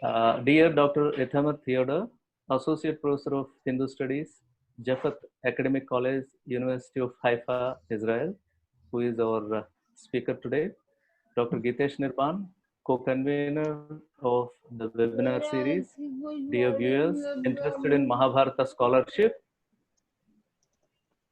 Dear Dr. Ithamar Theodor, Associate Professor of Hindu Studies, Jafat Academic College, University of Haifa, Israel, who is our speaker today. Dr. Gitesh Nirban, co-convener of the webinar series. Dear viewers interested in Mahabharata scholarship,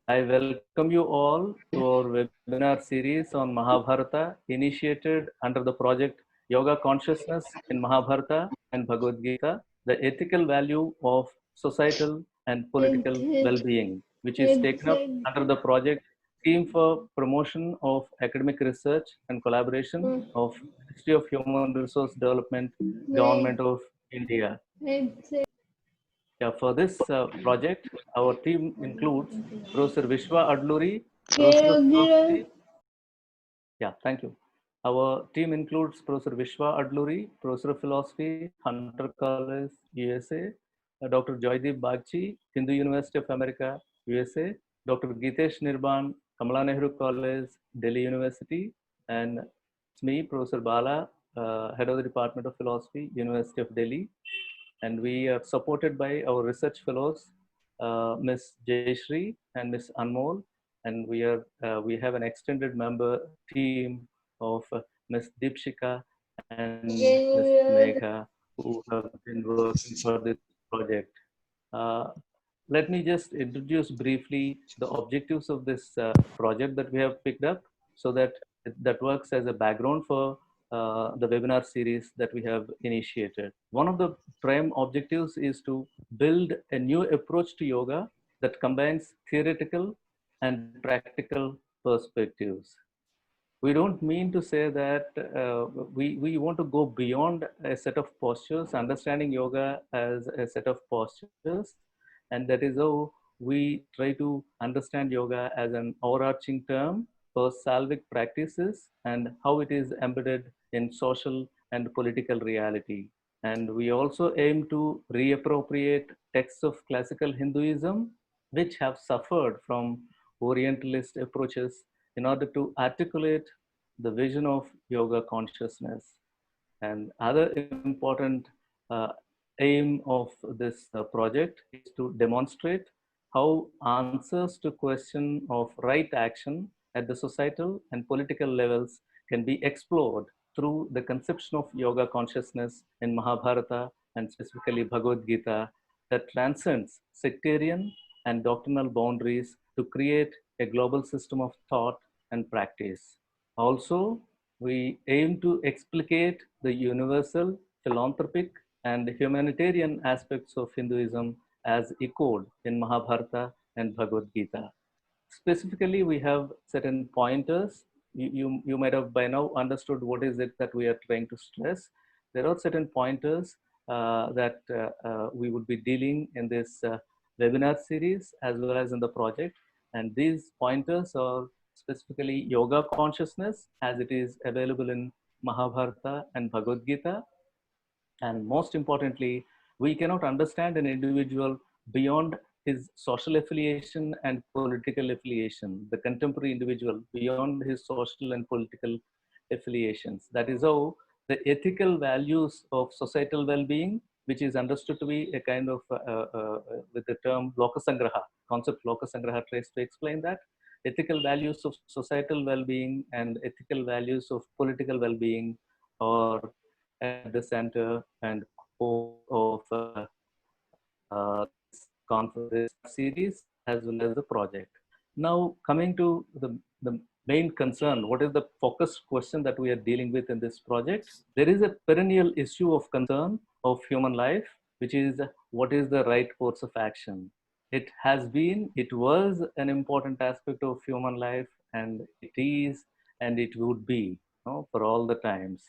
I welcome you all to our webinar series on Mahabharata, initiated under the project Yoga Consciousness in Mahabharata and Bhagavadgītā, the ethical value of societal and political well-being, which is taken up under the project Team for Promotion of Academic Research and Collaboration of Ministry of Human Resource Development, Government of India. Yeah, for this project, our team includes Professor Vishwa Adluri, Professor of Philosophy. Yeah, thank you. Our team includes Professor Vishwa Adluri, Professor of Philosophy, Hunter College, USA, Dr. Joydeep Bagchi, Hindu University of America, USA, Dr. Gitesh Nirban, Kamala Nehru College, Delhi University, and it's me, Professor Bala, Head of the Department of Philosophy, University of Delhi. And we are supported by our research fellows, Ms. Jayashree and Ms. Anmol, and we have an extended member team of Ms. Deepshika and Ms. Megha, who have been working for this project. Let me just introduce briefly the objectives of this project that we have picked up, so that that works as a background for the webinar series that we have initiated. One of the prime objectives is to build a new approach to yoga that combines theoretical and practical perspectives. We don't mean to say that we want to go beyond a set of postures, understanding yoga as a set of postures, and that is how we try to understand yoga as an overarching term for salvic practices and how it is embedded in social and political reality. And we also aim to reappropriate texts of classical Hinduism, which have suffered from Orientalist approaches, in order to articulate the vision of yoga consciousness. And other important aim of this project is to demonstrate how answers to question of right action at the societal and political levels can be explored through the conception of yoga consciousness in Mahabharata and specifically Bhagavad-Gītā, that transcends sectarian and doctrinal boundaries to create a global system of thought and practice. Also, we aim to explicate the universal, philanthropic, and humanitarian aspects of Hinduism as echoed in Mahabharata and Bhagavad-Gītā. Specifically, we have certain pointers. You might have by now understood what is it that we are trying to stress. There are certain pointers that we would be dealing in this webinar series as well as in the project. And these pointers are specifically yoga consciousness as it is available in Mahabharata and Bhagavad-Gītā. And most importantly, we cannot understand an individual beyond his social affiliation and political affiliation, the contemporary individual beyond his social and political affiliations. That is how the ethical values of societal well-being, which is understood to be a kind of, with the term lokasangraha, concept lokasangraha tries to explain that. Ethical values of societal well-being and ethical values of political well-being are at the center and core of this conference series as well as the project. Now, coming to the main concern, what is the focused question that we are dealing with in this project? There is a perennial issue of concern of human life, which is what is the right course of action? It has been, it was an important aspect of human life, and it is, and it would be, for all the times.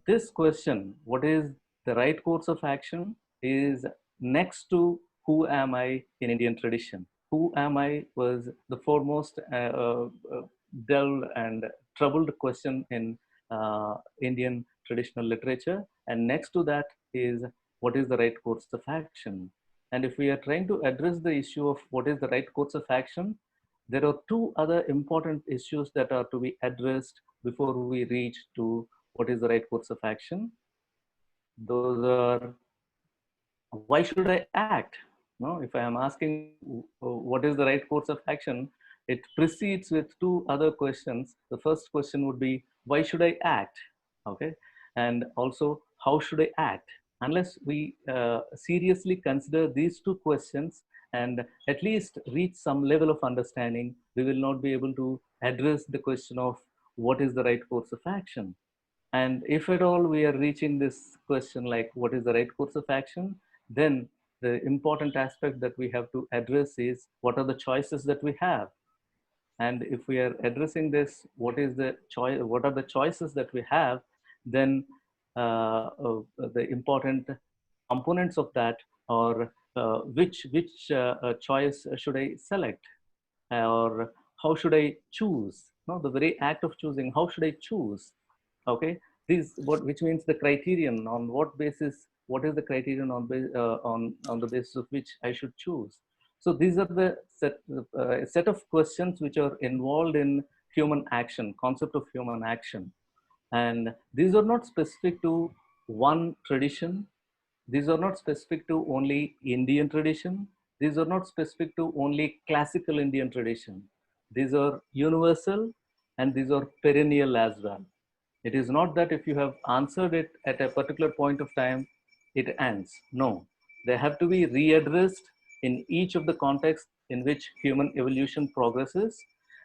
This question, what is the right course of action, is next to who am I in Indian tradition. Who am I was the foremost dull and troubled question in Indian traditional literature. And next to that is what is the right course of action. And if we are trying to address the issue of what is the right course of action, there are two other important issues that are to be addressed before we reach to what is the right course of action. Those are, why should I act? No, if I am asking what is the right course of action, it precedes with two other questions. The first question would be, why should I act? Okay, and also, how should I act? Unless we seriously consider these two questions and at least reach some level of understanding, we will not be able to address the question of what is the right course of action. And if at all we are reaching this question like what is the right course of action, then the important aspect that we have to address is what are the choices that we have. And if we are addressing this, what is the choice? What are the choices that we have? Then the important components of that, or which choice should I select, or how should I choose? No, the very act of choosing. How should I choose? Okay, these which means the criterion on what basis. What is the criterion on the basis of which I should choose? So these are the set of questions which are involved in human action, concept of human action. And these are not specific to one tradition. These are not specific to only Indian tradition. These are not specific to only classical Indian tradition. These are universal and these are perennial as well. It is not that if you have answered it at a particular point of time, it ends. No, they have to be readdressed in each of the contexts in which human evolution progresses.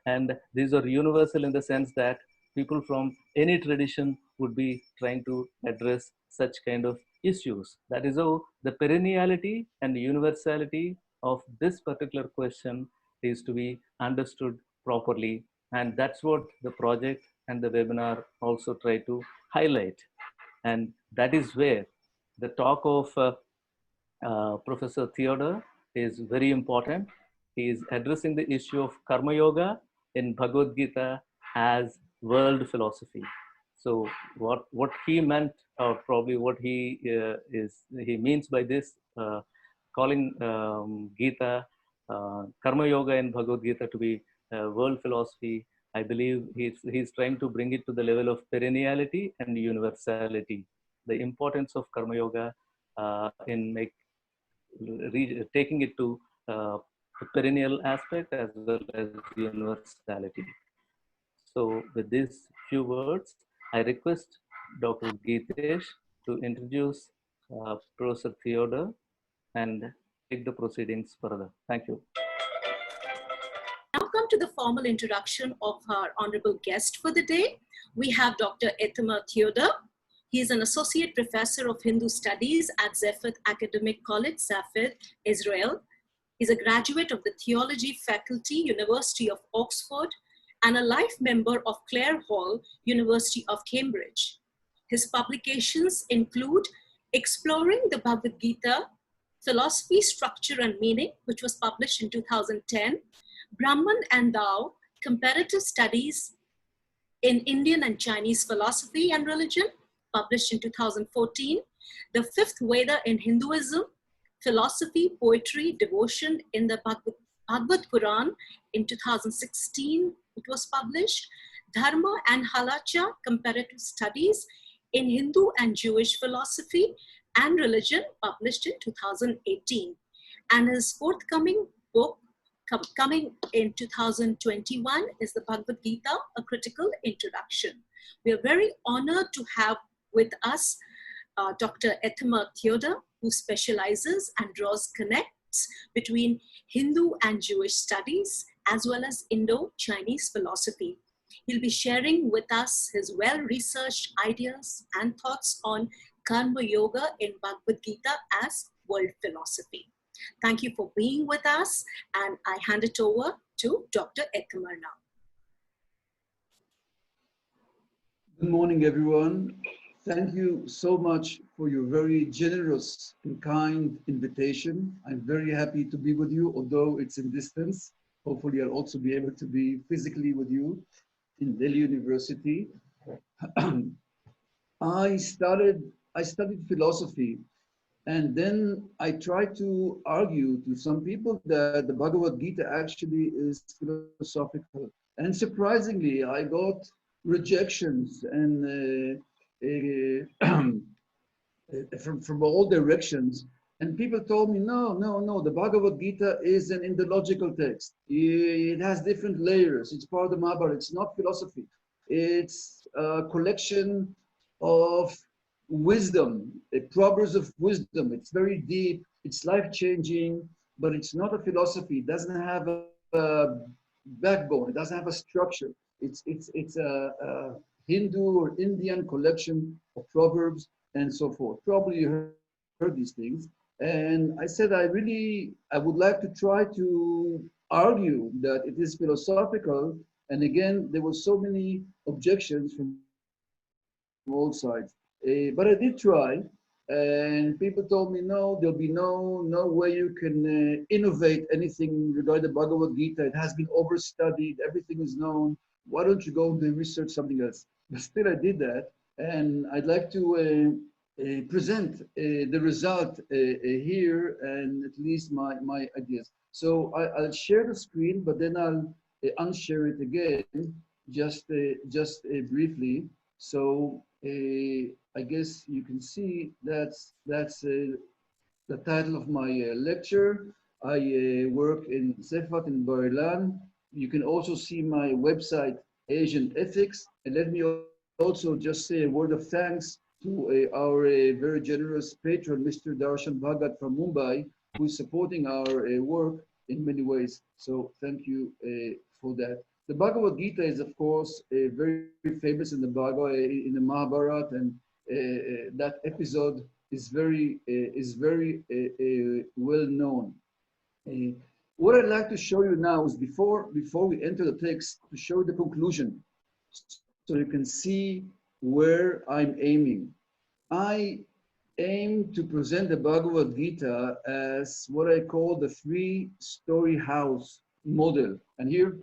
And these are universal in the sense that people from any tradition would be trying to address such kind of issues. That is how the perenniality and universality of this particular question is to be understood properly. And that's what the project and the webinar also try to highlight. And that is where the talk of Professor Theodor is very important. He is addressing the issue of Karma Yoga in Bhagavad-Gītā as world philosophy. So what he meant, or probably what he means by this, calling Gita, Karma Yoga in Bhagavad-Gītā to be world philosophy, I believe he's trying to bring it to the level of perenniality and universality. The importance of Karma Yoga in taking it to the perennial aspect as well as universality. So with these few words, I request Dr. Geetesh to introduce Professor Theodor and take the proceedings further. Thank you. Now come to the formal introduction of our honorable guest for the day. We have Dr. Ithamar Theodor. He is an associate professor of Hindu studies at Zephyr Academic College, Zephyr, Israel. He's a graduate of the Theology Faculty, University of Oxford, and a life member of Clare Hall, University of Cambridge. His publications include Exploring the Bhagavad-Gītā, Philosophy, Structure and Meaning, which was published in 2010, Brahman and Tao, Comparative Studies in Indian and Chinese Philosophy and Religion, published in 2014, The Fifth Veda in Hinduism, Philosophy, Poetry, Devotion in the Bhagavad Quran in 2016, it was published, Dharma and Halacha, Comparative Studies in Hindu and Jewish Philosophy and Religion, published in 2018. And his forthcoming book, coming in 2021, is the Bhagavad-Gītā, A Critical Introduction. We are very honored to have with us Dr. Ithamar Theodor, who specializes and draws connects between Hindu and Jewish studies, as well as Indo-Chinese philosophy. He'll be sharing with us his well-researched ideas and thoughts on Karma Yoga in Bhagavad-Gītā as world philosophy. Thank you for being with us, and I hand it over to Dr. Ithamar now. Good morning, everyone. Thank you so much for your very generous and kind invitation. I'm very happy to be with you, although it's in distance. Hopefully, I'll also be able to be physically with you in Delhi University. I studied philosophy, and then I tried to argue to some people that the Bhagavad-Gītā actually is philosophical. And surprisingly, I got rejections and from all directions. And people told me, no, no, no, the Bhagavad Gita is an Indological text. It has different layers. It's part of the Mahabharata. It's not philosophy. It's a collection of wisdom, proverbs of wisdom. It's very deep. It's life-changing, but it's not a philosophy. It doesn't have a backbone. It doesn't have a structure. It's a Hindu or Indian collection of proverbs and so forth. Probably you heard these things. And I said, I would like to try to argue that it is philosophical. And again, there were so many objections from all sides. But I did try. And people told me, no, there'll be no way you can innovate anything regarding the Bhagavad Gita. It has been overstudied. Everything is known. Why don't you go and research something else? But still, I did that. And I'd like to present the result here and at least my ideas. So I'll share the screen, but then I'll unshare it again, just briefly. So I guess you can see that's the title of my lecture. I work in Sefat in Bar Ilan. You can also see my website, Asian Ethics. And let me also just say a word of thanks to our very generous patron, Mr. Darshan Bhagat from Mumbai, who is supporting our work in many ways. So thank you for that. The Bhagavad Gita is, of course, very famous in the Mahabharata, and that episode is very well known. What I'd like to show you now is before we enter the text, to show the conclusion, so you can see where I'm aiming. I aim to present the Bhagavad Gita as what I call the three-story house model. And here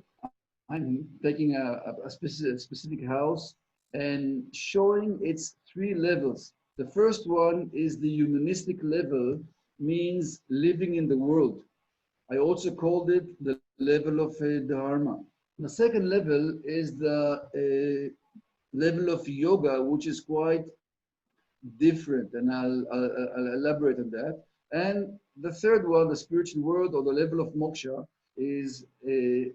I'm taking a specific house and showing its three levels. The first one is the humanistic level, means living in the world. I also called it the level of Dharma. The second level is the level of yoga, which is quite different, and I'll elaborate on that. And the third one, the spiritual world, or the level of moksha, is the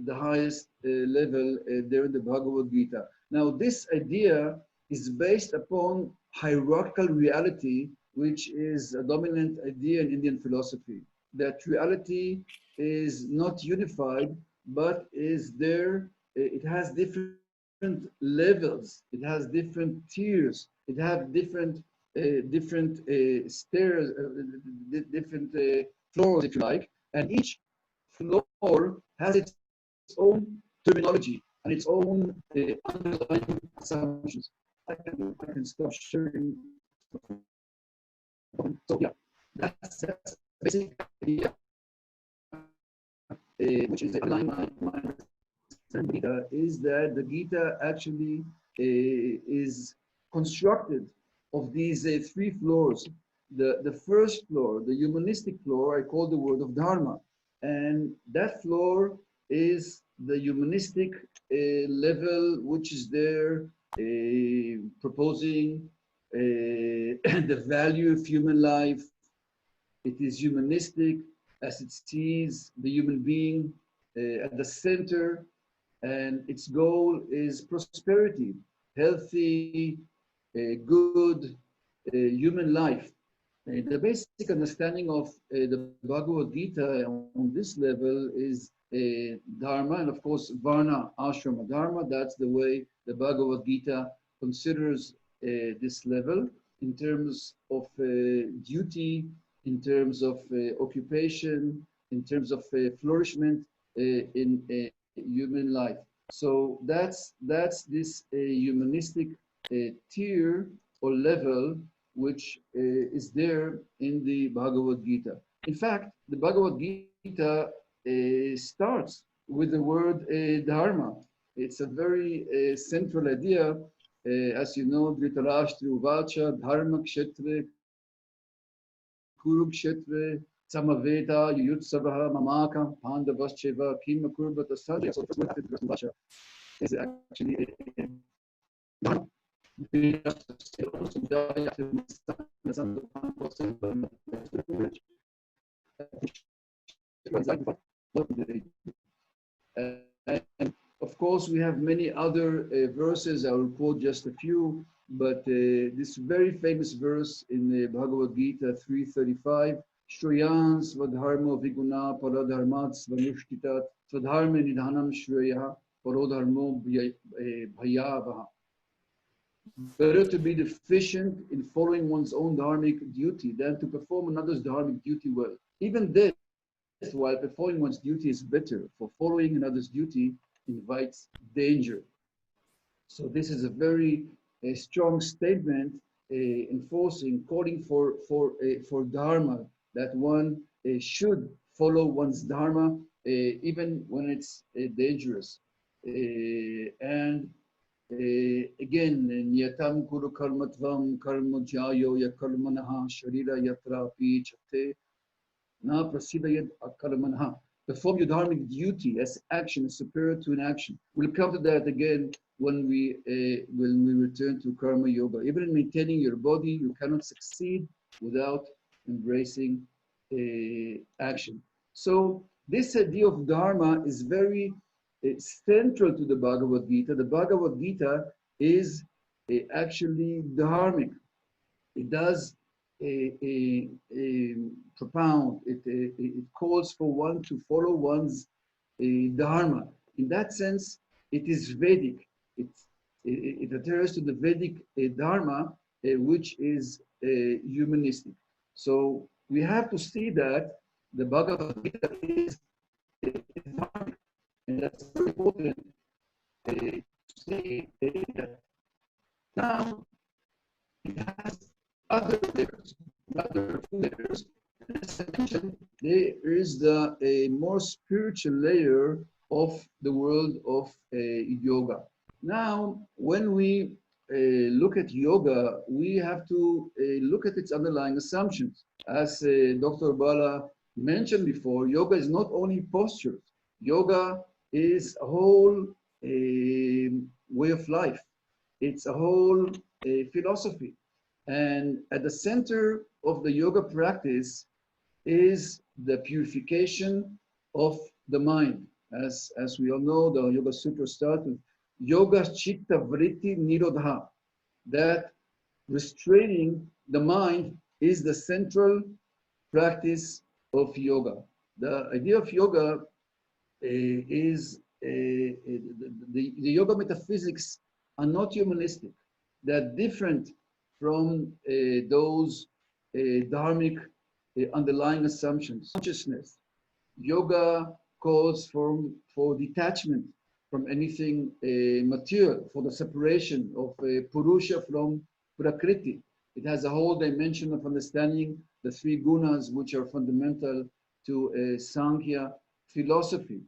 highest level there in the Bhagavad Gita. Now, this idea is based upon hierarchical reality, which is a dominant idea in Indian philosophy. That reality is not unified, but is there. It has different levels. It has different tiers. It has different stairs, different floors, if you like. And each floor has its own terminology and its own underlying assumptions. I can stop sharing. So yeah, that's basic idea, which is underlying my Gita, is that the Gita actually is constructed of these three floors. The first floor, the humanistic floor, I call the word of Dharma. And that floor is the humanistic level, which is there proposing the value of human life. It is humanistic as it sees the human being at the center, and its goal is prosperity, healthy, good human life. The basic understanding of the Bhagavad Gita on this level is Dharma, and of course Varna, Ashrama, Dharma. That's the way the Bhagavad Gita considers this level in terms of duty, in terms of occupation, in terms of flourishment in human life. So that's this humanistic tier or level which is there in the Bhagavad Gita. In fact, the Bhagavad Gita starts with the word Dharma. It's a very central idea. As you know, Dhritarashtra Uvacha, Dharma Kshetre, Kurukshetre, Samaveta, Yuyutsavaha, Mamaka, Pandavascheva, Kima Kurbata Sadhya. So the first word is actually Dharma. And of course, we have many other verses. I will quote just a few, but this very famous verse in the Bhagavadgītā 3:35, Shreyan svadharma viguna paradharmat svanushtitat svadharma nidhanam shreya parodharmo bhayavaha. Better to be deficient in following one's own dharmic duty than to perform another's dharmic duty well. Even death, while performing one's duty, is better, for following another's duty invites danger. So this is a very strong statement enforcing, calling for dharma, that one should follow one's dharma even when it's dangerous. And again, niyatam kuru karmatvam karma jayo ya karmanaha sharira yatra pi chate na prasidayad akarmanaha. Perform your dharmic duty as action is superior to inaction. We'll come to that again when we return to karma yoga. Even in maintaining your body, you cannot succeed without embracing action. So this idea of dharma is very central to the Bhagavad-Gītā. The Bhagavad-Gītā is actually dharmic. It does propound, it calls for one to follow one's dharma. In that sense, it is Vedic. It adheres to the Vedic dharma, which is humanistic. So we have to see that the Bhagavad-Gītā is dharmic. And that's very important to see that now it has other layers, other layers. As I mentioned, there is a more spiritual layer of the world of yoga. Now, when we look at yoga, we have to look at its underlying assumptions. As Dr. Bala mentioned before, yoga is not only postures. Yoga is a whole way of life. It's a whole philosophy. And at the center of the yoga practice is the purification of the mind. As we all know, the Yoga Sutra starts with Yoga Chitta Vritti Nirodha. That restraining the mind is the central practice of yoga. The idea of yoga is the yoga metaphysics are not humanistic. They're different from those dharmic underlying assumptions. Consciousness. Yoga calls for detachment from anything material, for the separation of Purusha from Prakriti. It has a whole dimension of understanding the three gunas, which are fundamental to Sankhya philosophy.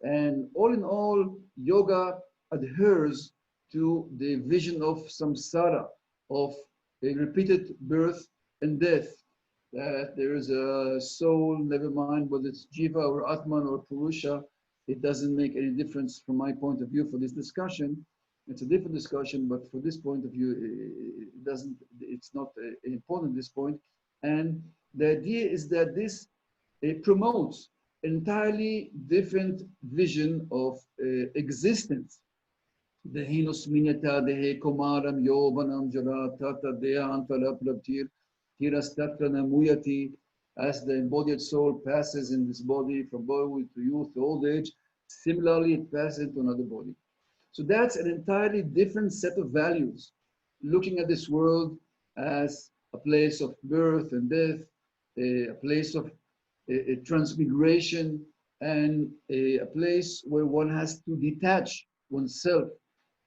And all in all, yoga adheres to the vision of samsara, of a repeated birth and death, that there is a soul, never mind whether it's jiva or atman or purusha. It doesn't make any difference from my point of view for this discussion. It's a different discussion, but for this point of view, it's not important at this point. And the idea is that this promotes an entirely different vision of existence. Dehinos minyata dehe komaram yovanam jara tata dea antala praptir tirastatra namuyati. As the embodied soul passes in this body from boyhood to youth to old age, similarly it passes into another body. So that's an entirely different set of values, looking at this world as a place of birth and death, a place of transmigration, and a place where one has to detach oneself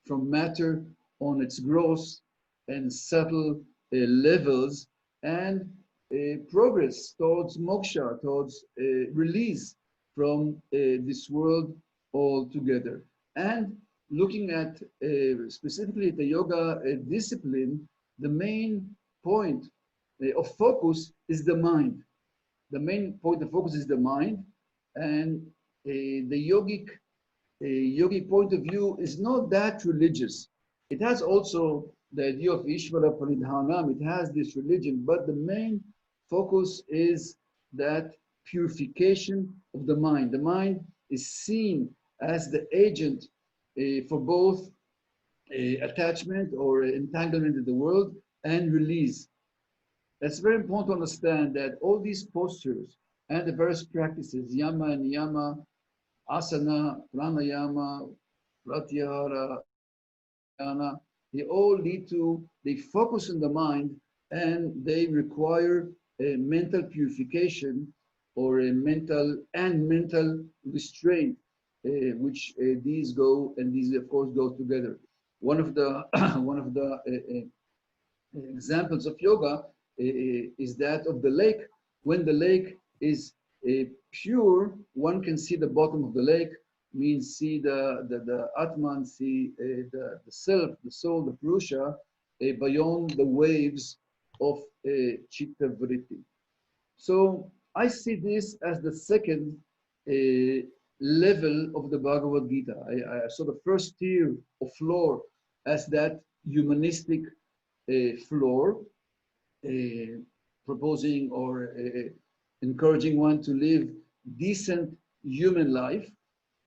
from matter on its gross and subtle levels, and progress towards moksha, towards release from this world altogether. And looking at specifically the yoga discipline, the main point of focus is the mind. The main point of focus is the mind, and the yogic point of view is not that religious. It has also the idea of Ishvara Pranidhanam, it has this religion, but the main focus is that purification of the mind. The mind is seen as the agent for both attachment or entanglement in the world and release. It's very important to understand that all these postures and the various practices, yama and niyama, asana, pranayama, pratyahara, they all lead to, they focus on the mind and they require a mental purification or a mental restraint, which these go, and these of course go together. One of the examples of yoga is that of the lake. When the lake is pure, one can see the bottom of the lake, means see the Atman, see the self, the soul, the Purusha, beyond the waves of Chitta Vritti. So I see this as the second level of the Bhagavadgītā. I saw the first tier of floor as that humanistic floor, proposing or encouraging one to live decent human life.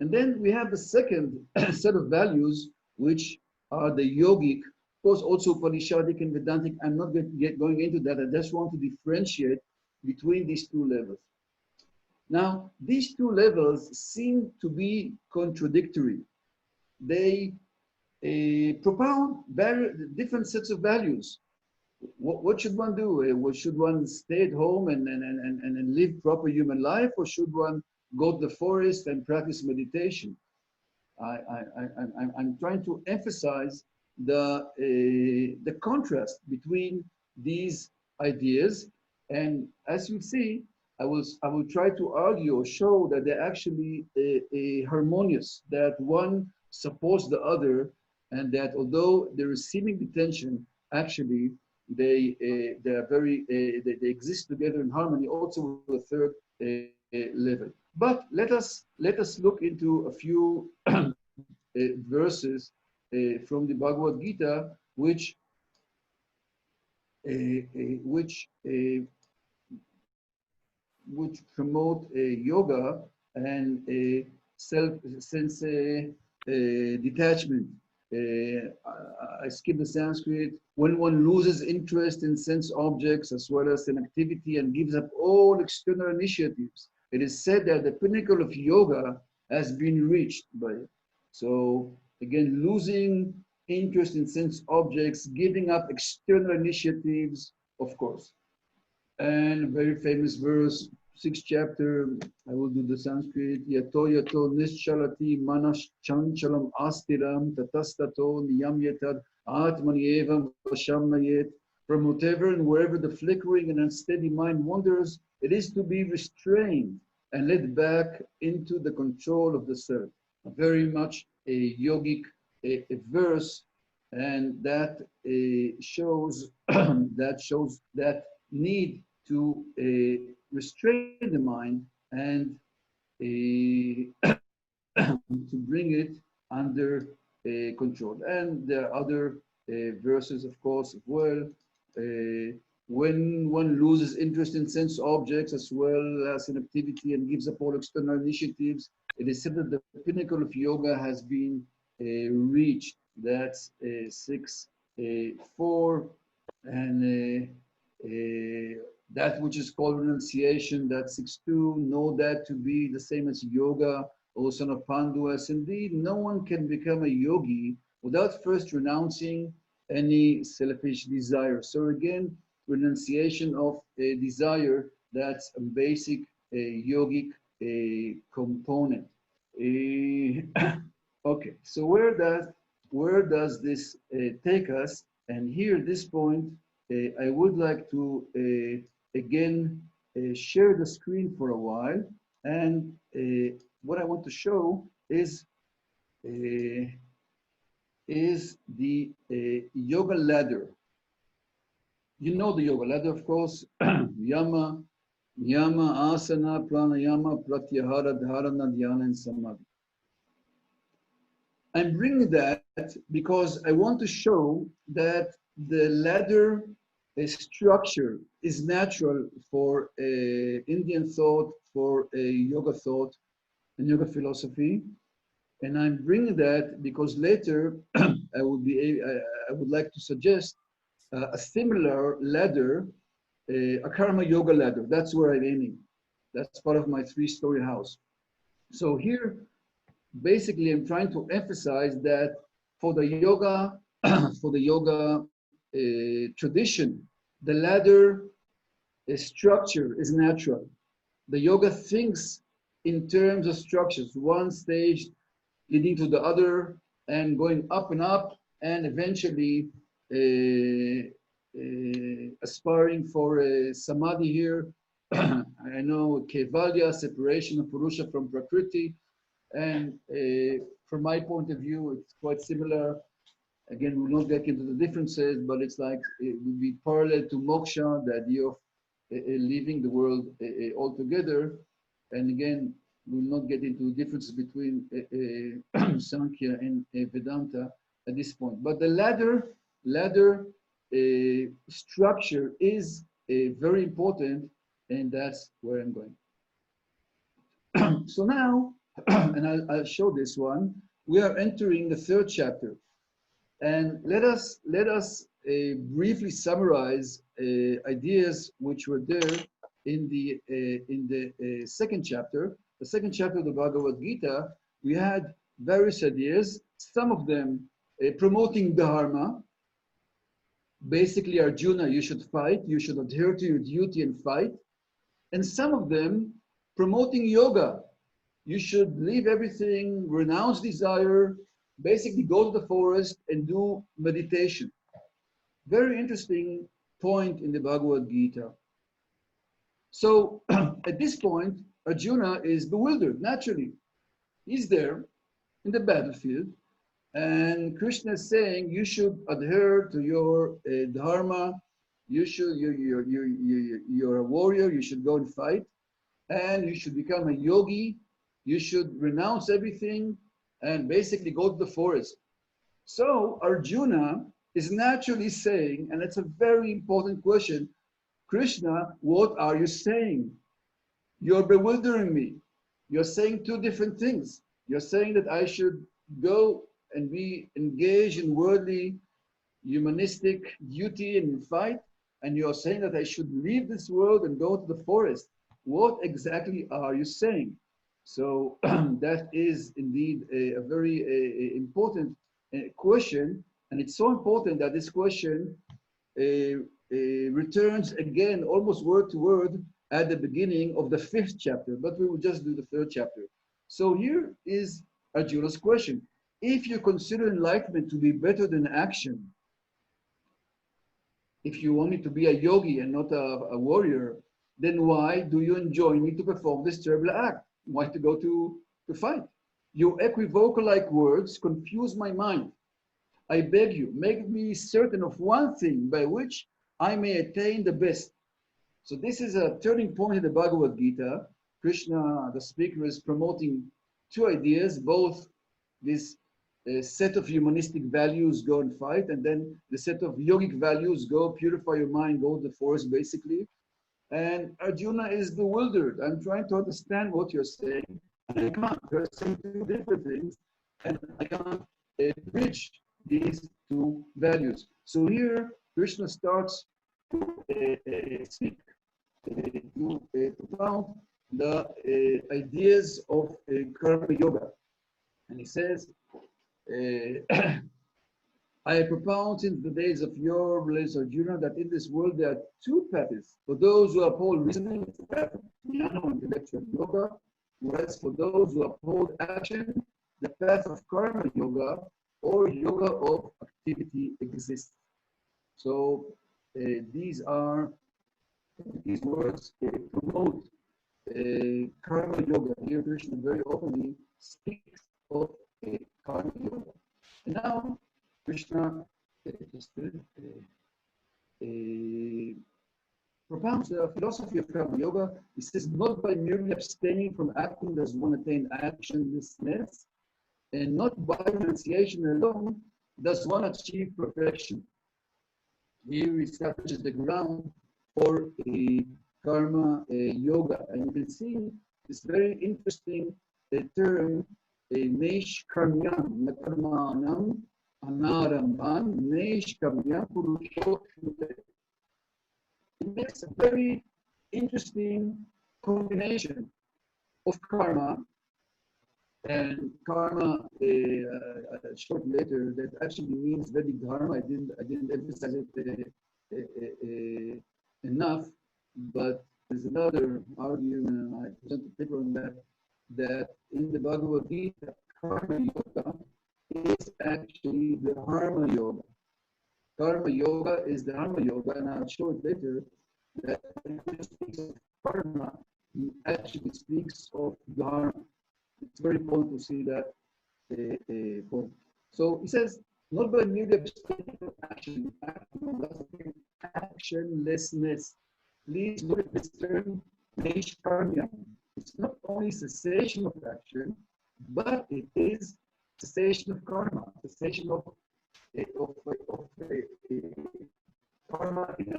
And then we have the second set of values, which are the yogic, of course, also Upanishadic and Vedantic. I'm not going into that. I just want to differentiate between these two levels. Now, these two levels seem to be contradictory. They propound different sets of values. What should one do? Should one stay at home and live proper human life, or should one go to the forest and practice meditation? I'm trying to emphasize the contrast between these ideas, and as you see, I will try to argue or show that they're actually harmonious, that one supports the other, and that although there is seeming tension, actually they exist together in harmony. Also, with the third level. But let us look into a few verses from the Bhagavadgītā, which promote yoga and self-sense detachment. I skip the Sanskrit. When one loses interest in sense objects as well as in activity and gives up all external initiatives, it is said that the pinnacle of yoga has been reached by it. So again, losing interest in sense objects, giving up external initiatives, of course. And very famous verse, 6th chapter, I will do the Sanskrit. Yato yato nischalati manas chanchalam astiram tatastato niyam yetad atmani evam vashamnayet. From whatever and wherever the flickering and unsteady mind wanders, it is to be restrained and led back into the control of the self. Very much a yogic a verse, and that shows that need to restrain the mind and to bring it under control. And there are other verses, of course, as well. When one loses interest in sense objects as well as in activity and gives up all external initiatives, it is said that the pinnacle of yoga has been reached. That's 6.4, and that which is called renunciation, that's 6.2. Know that to be the same as yoga, O son of Pandu, as indeed no one can become a yogi without first renouncing any selfish desire. So again, renunciation of a desire, that's a basic yogic component. Okay, so where does this take us? And here at this point, I would like to again share the screen for a while, and what I want to show is the yoga ladder. You know the yoga ladder, of course. Yama, asana, pranayama, pratyahara, dharana, dhyana, and samadhi. I'm bringing that because I want to show that the ladder structure is natural for Indian thought, for yoga thought and yoga philosophy. And I'm bringing that because later I would like to suggest a similar ladder, a karma yoga ladder. That's where I'm aiming. That's part of my 3-story house. So here, basically, I'm trying to emphasize that for the yoga, tradition, the ladder structure is natural. The yoga thinks in terms of structures, one stage leading to the other and going up and eventually aspiring for samadhi here. I know Kevalya, separation of Purusha from Prakriti. And from my point of view, it's quite similar. Again, we'll not get into the differences, but it's like it would be parallel to moksha, the idea of leaving the world altogether. And again, we'll not get into the differences between Sankhya and Vedanta at this point. But the ladder structure is very important, and that's where I'm going. So now, and I'll show this one, we are entering the 3rd chapter. And let us briefly summarize ideas which were there in the 2nd chapter. The 2nd chapter of the Bhagavadgītā, we had various ideas, some of them promoting dharma. Basically, Arjuna, you should fight, you should adhere to your duty and fight. And some of them promoting yoga. You should leave everything, renounce desire, basically go to the forest and do meditation. Very interesting point in the Bhagavad-gītā. So at this point, Arjuna is bewildered, naturally. He's there in the battlefield, and Krishna is saying, you should adhere to your dharma, you're a warrior, you should go and fight, and you should become a yogi, you should renounce everything, and basically go to the forest. So Arjuna is naturally saying, and it's a very important question, Krishna, what are you saying? You're bewildering me. You're saying 2 different things. You're saying that I should go and be engaged in worldly, humanistic duty and fight, and you're saying that I should leave this world and go to the forest. What exactly are you saying? So that is indeed a very important question, and it's so important that this question returns again almost word to word at the beginning of the 5th chapter, but we will just do the 3rd chapter. So here is Arjuna's question. If you consider enlightenment to be better than action, if you want me to be a yogi and not a warrior, then why do you enjoin me to perform this terrible act? Why to go to fight? Your equivocal-like words confuse my mind. I beg you, make me certain of one thing by which I may attain the best. So this is a turning point in the Bhagavad-gītā. Krishna, the speaker, is promoting 2 ideas, both this set of humanistic values, go and fight, and then the set of yogic values, go purify your mind, go to the forest, basically. And Arjuna is bewildered. I'm trying to understand what you're saying, and I can't. You're saying 2 different things, and I can't bridge these 2 values. So here, Krishna starts to speak, to propound the ideas of karma yoga. And he says, I propound since the days of your religious Arjuna that in this world there are 2 paths. For those who uphold reasoning, it's the path of jnana or intellectual yoga, whereas for those who uphold action, the path of karma yoga or yoga of activity exists. So these words promote karma yoga. Here Krishna very openly speaks of karma yoga. And now Krishna propounds the philosophy of karma yoga. He says, not by merely abstaining from acting does one attain actionlessness, and not by renunciation alone does one achieve perfection. Here establishes the ground for a karma yoga, and you can see this very interesting term, Neish Karmyam, Nakarmanam, Anaramban, Neish Karmyam, Purusho. It makes a very interesting combination of karma and karma. A short letter that actually means Vedic dharma. I didn't emphasize it enough, but there's another argument. I present a paper on that in the Bhagavadgītā, karma yoga is actually the dharma yoga. Karma yoga is the dharma yoga, and I'll show it later that when it speaks of karma, it actually speaks of dharma. It's very important to see that point. So he says, not by merely abstaining from action, actionlessness. Please look at this term, Neshkarmya. It's not only cessation of action, but it is cessation of karma, cessation of karma in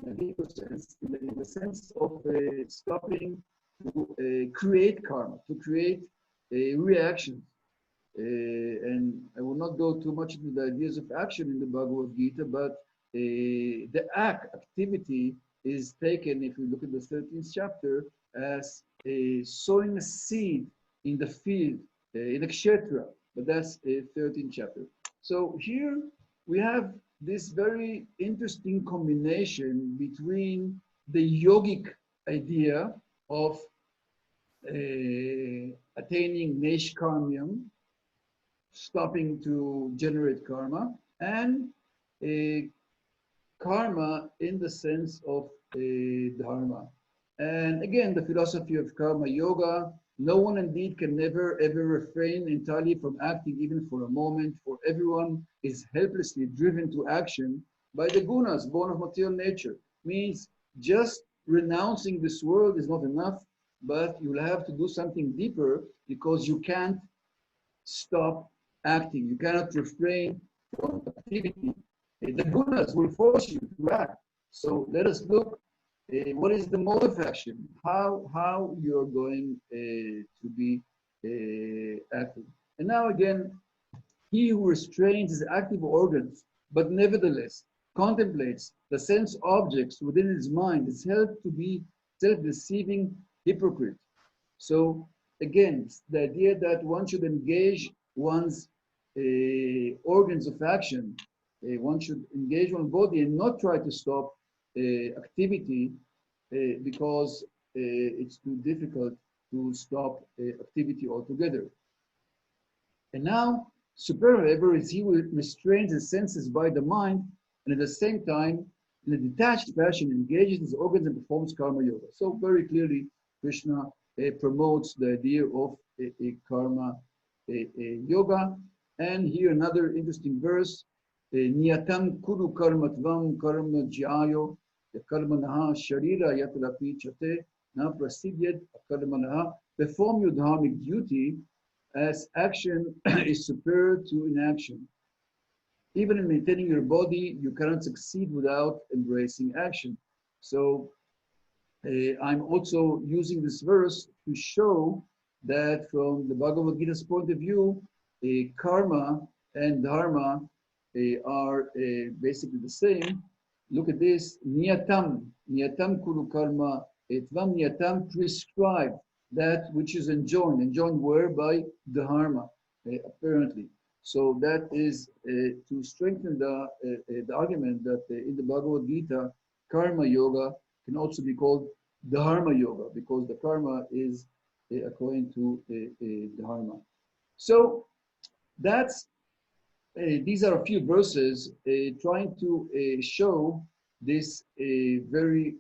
a deeper sense, in the sense of stopping to create karma, to create reactions. And I will not go too much into the ideas of action in the Bhagavadgītā, but the activity is taken, if we look at the 13th chapter, as sowing a seed in the field, in a kshetra, but that's a 13th chapter. So here we have this very interesting combination between the yogic idea of attaining neshkarmyam, stopping to generate karma, and karma in the sense of dharma. And again, the philosophy of karma yoga, no one indeed can never ever refrain entirely from acting even for a moment, for everyone is helplessly driven to action by the gunas, born of material nature. Means just renouncing this world is not enough, but you'll have to do something deeper because you can't stop acting. You cannot refrain from activity. The gunas will force you to act. So let us look what is the mode of action, how you're going to be acting. And now again, he who restrains his active organs, but nevertheless contemplates the sense objects within his mind, is held to be self-deceiving hypocrite. So again, the idea that one should engage one's organs of action, one should engage one's body and not try to stop activity because it's too difficult to stop activity altogether. And now, superior ever is he who restrains his senses by the mind and at the same time, in a detached fashion, engages his organs and performs karma yoga. So very clearly, Krishna promotes the idea of karma yoga. And here another interesting verse, Niyatam kuru karmatvam karma jyayo karma naha sharira yatalapi chate na prasidyat karma naha. Perform your dharmic duty as action is superior to inaction. Even in maintaining your body, you cannot succeed without embracing action. So I'm also using this verse to show that from the Bhagavad-Gīta's point of view, karma and dharma are basically the same. Look at this, niyatam kuru karma, etvam niyatam, prescribe that which is enjoined where? By dharma, apparently. So that is to strengthen the argument that in the Bhagavad-Gītā, karma yoga can also be called dharma yoga because the karma is according to dharma. So that's these are a few verses trying to show this very,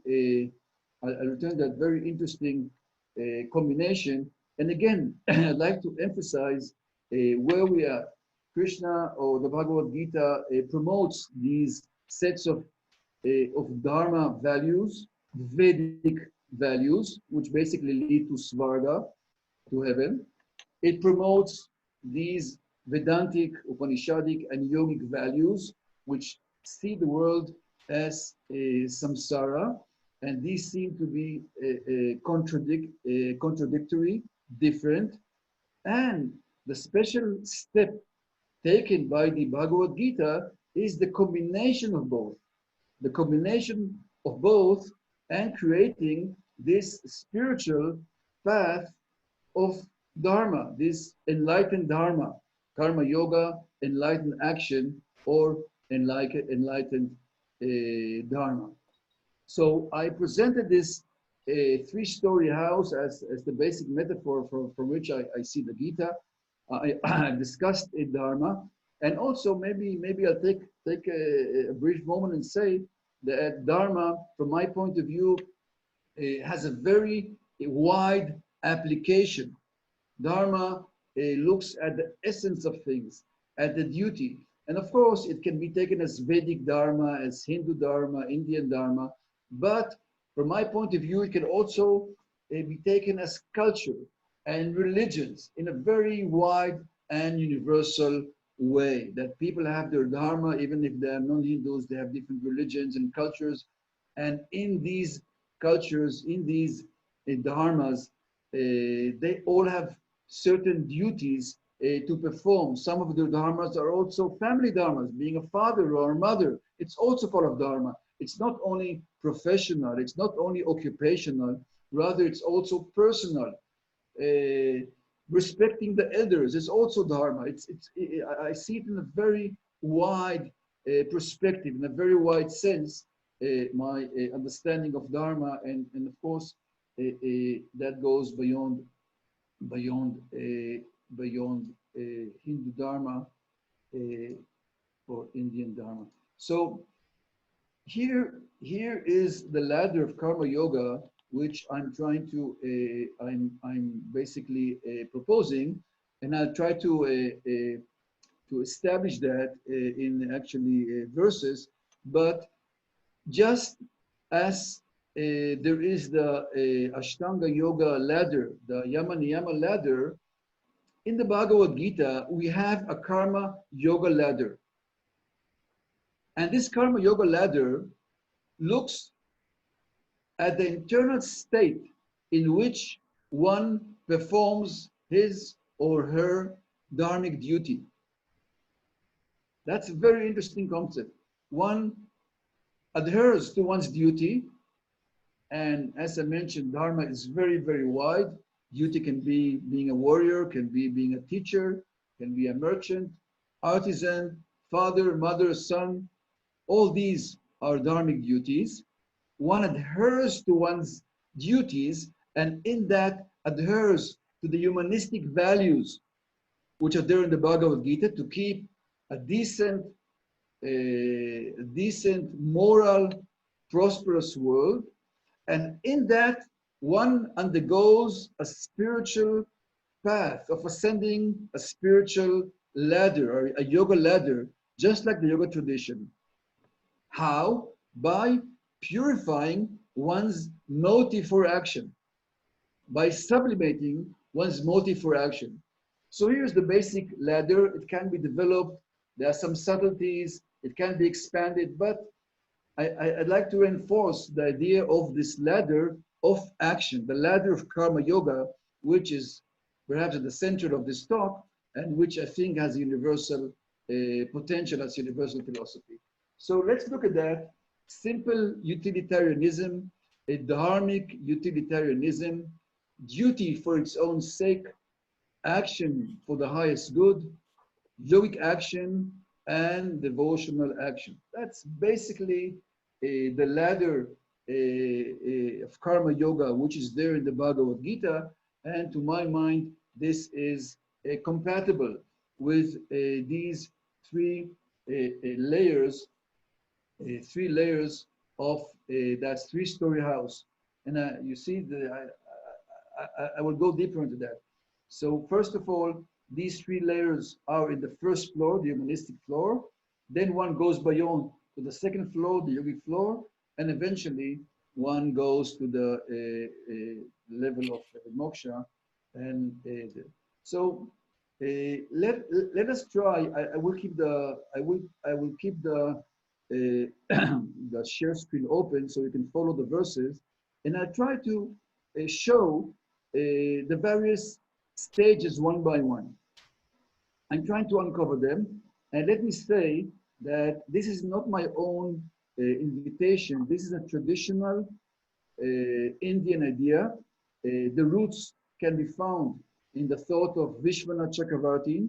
I'll return that very interesting combination. And again, I'd like to emphasize where we are. Krishna or the Bhagavad-Gītā promotes these sets of dharma values, Vedic values, which basically lead to svarga, to heaven. It promotes these Vedantic, Upanishadic, and yogic values, which see the world as a samsara, and these seem to be contradictory, different, and the special step taken by the Bhagavad-Gītā is the combination of both. The combination of both and creating this spiritual path of Dharma, this enlightened Dharma, Karma Yoga, enlightened action, or enlightened Dharma. So I presented this three-story house as the basic metaphor from which I see the Gita. I discussed a Dharma, and also maybe I'll take a brief moment and say that Dharma, from my point of view, has a very wide application. Dharma looks at the essence of things, at the duty. And of course, it can be taken as Vedic Dharma, as Hindu Dharma, Indian Dharma. But from my point of view, it can also be taken as culture and religions in a very wide and universal way. That people have their Dharma, even if they are non-Hindus, they have different religions and cultures. And in these cultures, in these Dharmas, they all have certain duties to perform. Some of the dharmas are also family dharmas, being a father or a mother. It's also part of dharma. It's not only professional, it's not only occupational, rather it's also personal. Respecting the elders is also dharma. I see it in a very wide perspective, in a very wide sense, my understanding of dharma, and of course that goes beyond Hindu Dharma or Indian Dharma. So here is the ladder of Karma Yoga, which I'm trying to I'm basically proposing, and I'll try to establish that in actually verses. But just as there is the Ashtanga Yoga ladder, the Yama Niyama ladder, in the Bhagavad-Gītā, we have a Karma Yoga ladder. And this Karma Yoga ladder looks at the internal state in which one performs his or her dharmic duty. That's a very interesting concept. One adheres to one's duty, and as I mentioned, dharma is very, very wide. Duty can be being a warrior, can be being a teacher, can be a merchant, artisan, father, mother, son. All these are dharmic duties. One adheres to one's duties, and in that adheres to the humanistic values which are there in the Bhagavad-Gītā, to keep a decent, moral, prosperous world. And in that, one undergoes a spiritual path of ascending a spiritual ladder, or a yoga ladder, just like the yoga tradition. How? By purifying one's motive for action, by sublimating one's motive for action. So here's the basic ladder. It can be developed. There are some subtleties. It can be expanded, but I'd like to reinforce the idea of this ladder of action, the ladder of Karma Yoga, which is perhaps at the center of this talk, and which I think has universal potential as universal philosophy. So let's look at that. Simple utilitarianism, a dharmic utilitarianism, duty for its own sake, action for the highest good, yogic action, and devotional action. That's basically the ladder of Karma Yoga, which is there in the Bhagavad-Gītā. And to my mind, this is compatible with these three layers of that three-story house. And you see, I will go deeper into that. So first of all, these three layers are in the first floor, the humanistic floor. Then one goes beyond to the second floor, the yogic floor, and eventually one goes to the level of moksha. And so let us try. I will keep the the share screen open so you can follow the verses, and I try to show the various stages one by one. I'm trying to uncover them, and let me say that this is not my own invitation. This is a traditional Indian idea. The roots can be found in the thought of Vishwanath Chakravarti,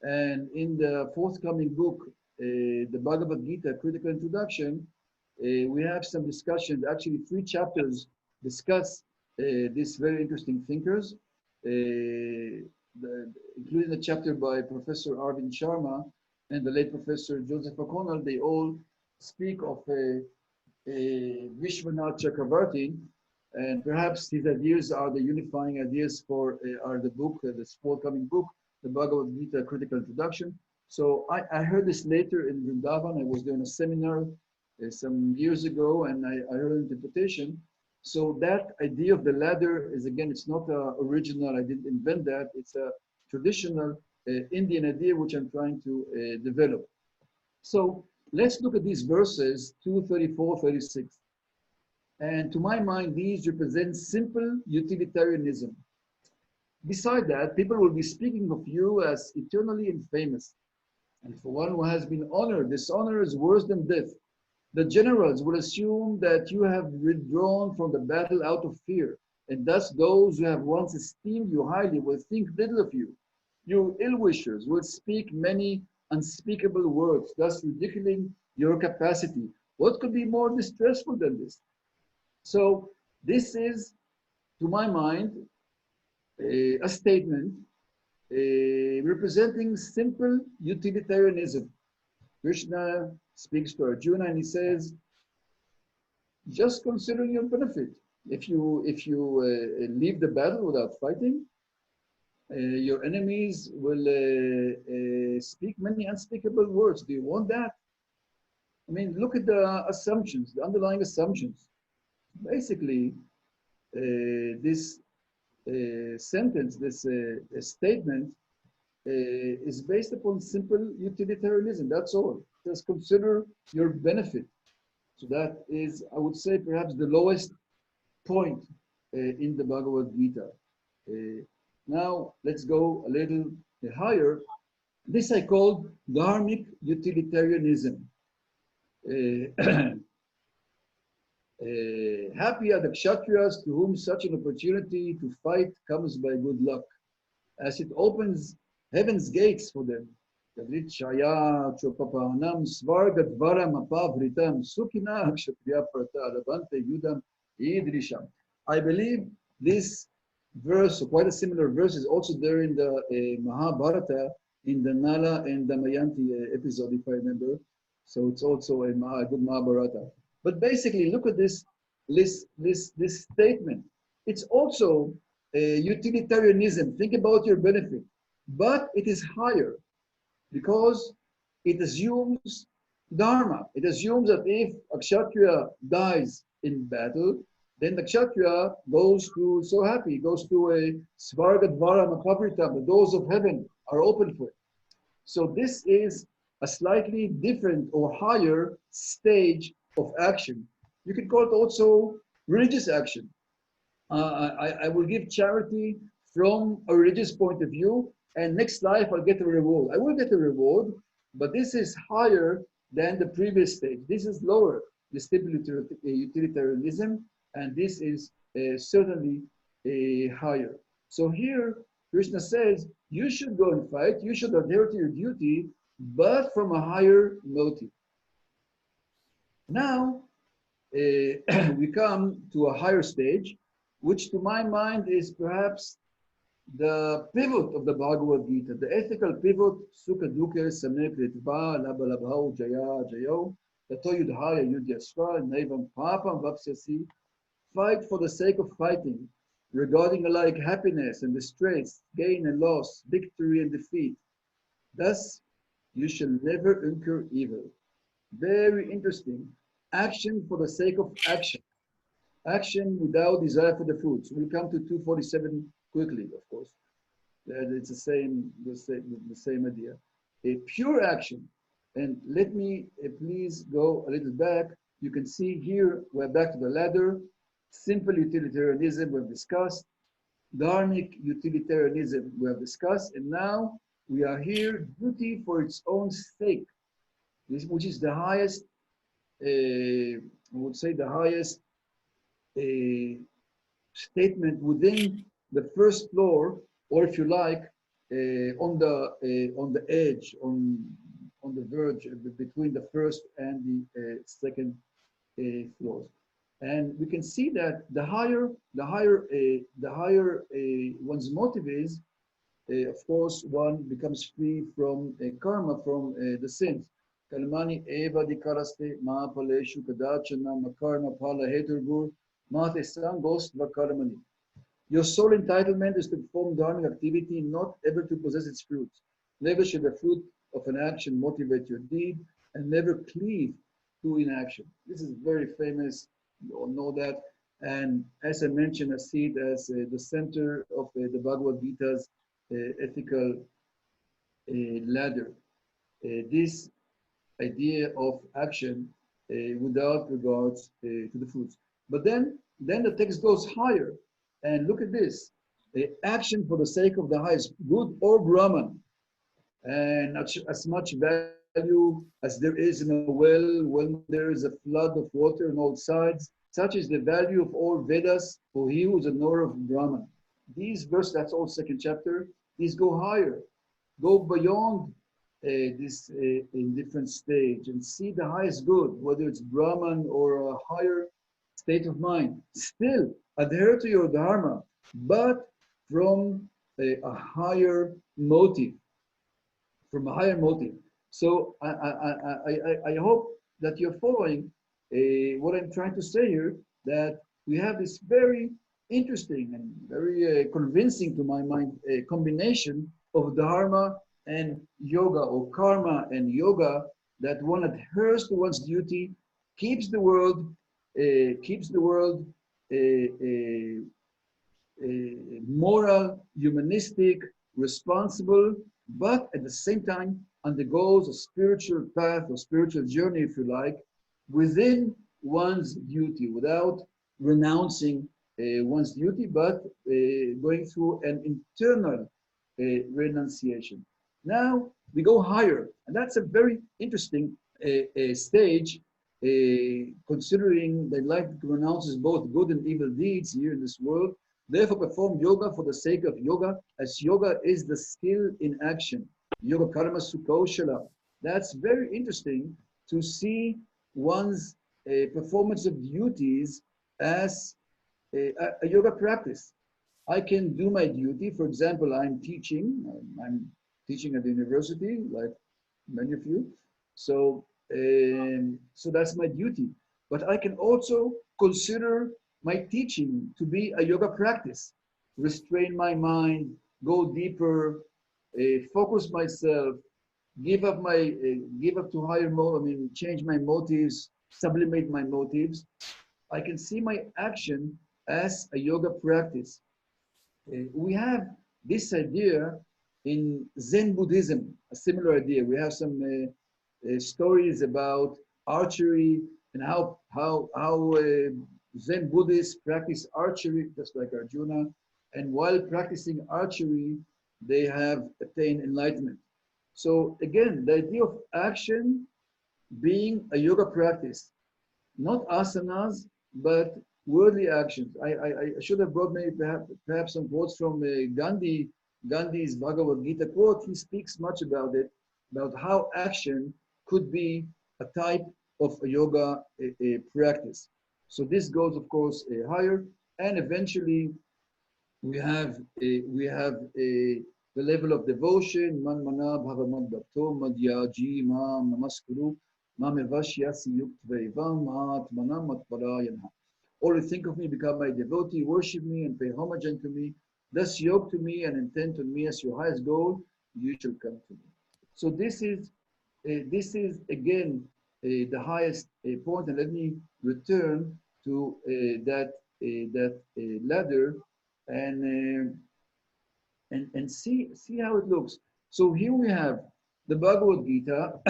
and in the forthcoming book, the Bhagavadgītā, Critical Introduction, we have some discussions. Actually, 3 chapters discuss these very interesting thinkers, including a chapter by Professor Arvind Sharma and the late Professor Joseph O'Connell. They all speak of Vishwanath Chakravarti, and perhaps his ideas are the unifying ideas for the book, this forthcoming book, the Bhagavadgītā Critical Introduction. So I heard this later in Vrindavan. I was doing a seminar some years ago, and I heard an interpretation. So that idea of the ladder is, again, it's not original. I didn't invent that. It's a traditional Indian idea which I'm trying to develop. So let's look at these verses 234, 36. And to my mind, these represent simple utilitarianism. Beside that, people will be speaking of you as eternally infamous. And for one who has been honored, this honor is worse than death. The generals will assume that you have withdrawn from the battle out of fear, and thus those who have once esteemed you highly will think little of you. Your ill-wishers will speak many unspeakable words, thus ridiculing your capacity. What could be more distressful than this? So this is, to my mind, a statement representing simple utilitarianism. Krishna speaks to Arjuna and he says, just consider your benefit. If you leave the battle without fighting, your enemies will speak many unspeakable words. Do you want that? I mean, look at the assumptions, the underlying assumptions. Basically, this sentence, this statement is based upon simple utilitarianism. That's all. Just consider your benefit. So that is, I would say, perhaps the lowest point in the Bhagavad-Gītā. Now, let's go a little higher. This I call dharmic utilitarianism. Happy are the kshatriyas to whom such an opportunity to fight comes by good luck, as it opens heaven's gates for them. I believe this verse, or quite a similar verse, is also there in the Mahabharata, in the Nala and Damayanti episode, if I remember. So it's also a good Mahabharata. But basically, look at this statement. It's also utilitarianism. Think about your benefit. But it is higher because it assumes dharma. It assumes that if a kshatriya dies in battle, then the kshatriya goes to, so happy, goes to a svargadvara mapavritam, the doors of heaven are open for it. So this is a slightly different or higher stage of action. You can call it also religious action. I will give charity from a religious point of view, and next life I'll get a reward. I will get a reward, but this is higher than the previous stage. This is lower, the simple utilitarianism, and this is certainly higher. So here, Krishna says, you should go and fight, you should adhere to your duty, but from a higher motive. Now, we come to a higher stage, which to my mind is perhaps the pivot of the Bhagavad-Gītā, the ethical pivot, Sukha Dukha Samek Ritva Labha Labhao Jaya Jayo Tato Yudhaya Yudhyasva Naivam Papam Vapsyasi. Fight for the sake of fighting, regarding alike happiness and distress, gain and loss, victory and defeat. Thus, you shall never incur evil. Very interesting. Action for the sake of action. Action without desire for the fruits. We'll come to 247 quickly, of course. It's the same idea. A pure action. And let me please go a little back. You can see here, we're back to the ladder. Simple utilitarianism we've discussed. Dharmic utilitarianism we have discussed. And now we are here, duty for its own sake, which is the highest, I would say the highest statement within the first floor, or if you like, on the edge, on the verge between the first and the second floors. And we can see that the higher one's motive is, of course, one becomes free from karma, from the sins. Kalmani eva di karaste ma paleshu kadachana makarna pala heturbur mate sangost vakaramani. Your sole entitlement is to perform dharmic activity, not ever to possess its fruits. Never should the fruit of an action motivate your deed, and never cleave to inaction. This is very famous. You all know that. And as I mentioned, I see it as the center of the Bhagavadgītā's ethical ladder. This idea of action without regards to the fruits. But then the text goes higher. And look at this, action for the sake of the highest good or Brahman. And as much value as there is in a well when there is a flood of water on all sides, such is the value of all Vedas for he who is a knower of Brahman. These verses, that's all second chapter, these go higher, go beyond this indifferent stage and see the highest good, whether it's Brahman or a higher state of mind. Still adhere to your dharma, but from a higher motive. From a higher motive. So I hope that you're following what I'm trying to say here, that we have this very interesting and very convincing to my mind combination of dharma and yoga, or karma and yoga, that one adheres to one's duty, keeps the world moral, humanistic, responsible, but at the same time undergoes a spiritual path or spiritual journey, if you like, within one's duty, without renouncing one's duty, but going through an internal renunciation. Now we go higher, and that's a very interesting stage, considering that life renounces both good and evil deeds here in this world. Therefore, perform yoga for the sake of yoga, as yoga is the skill in action. Yoga karma sukoshala. That's very interesting to see one's performance of duties as a yoga practice. I can do my duty. For example, I'm teaching at the university, like many of you. So that's my duty. But I can also consider my teaching to be a yoga practice. Restrain my mind, go deeper, focus myself, give up to higher motive, change my motives, sublimate my motives. I can see my action as a yoga practice. We have this idea in Zen Buddhism, a similar idea. We have some stories about archery and how Zen Buddhists practice archery, just like Arjuna. And while practicing archery, they have attained enlightenment. So again, the idea of action being a yoga practice, not asanas, but worldly actions. I should have brought maybe perhaps some quotes from Gandhi's Bhagavadgītā quote. He speaks much about it, about how action could be a type of a yoga practice. So this goes, of course, higher, and eventually we have the level of devotion. Man mana bhavamad bhakto madhyaji mam namaskuru mam evashyasi yuktvevam atmanam matparayanha. Only think of me, become my devotee, worship me and pay homage unto me. Thus yoke to me and intent on me as your highest goal, you shall come to me. So this is again the highest point, and let me return to that ladder, and and see how it looks. So here we have the Bhagavadgītā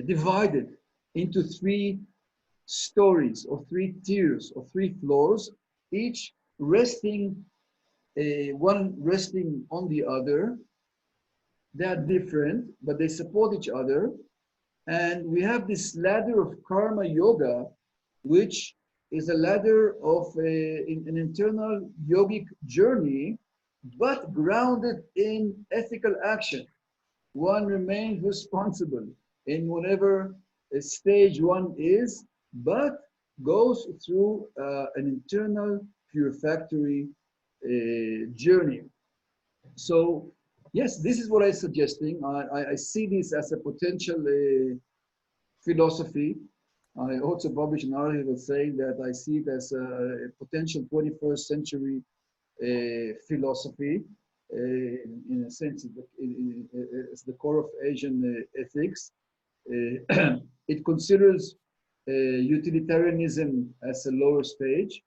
divided into 3 stories or 3 tiers or 3 floors, each resting, one resting on the other. They are different, but they support each other. And we have this ladder of karma yoga, which is a ladder of an internal yogic journey, but grounded in ethical action. One remains responsible in whatever stage one is, but goes through an internal purificatory journey. So yes, this is what I'm suggesting. I see this as a potential philosophy. I also published an article saying that I see it as a potential 21st century philosophy. In a sense, it's the core of Asian ethics. It considers utilitarianism as a lower stage,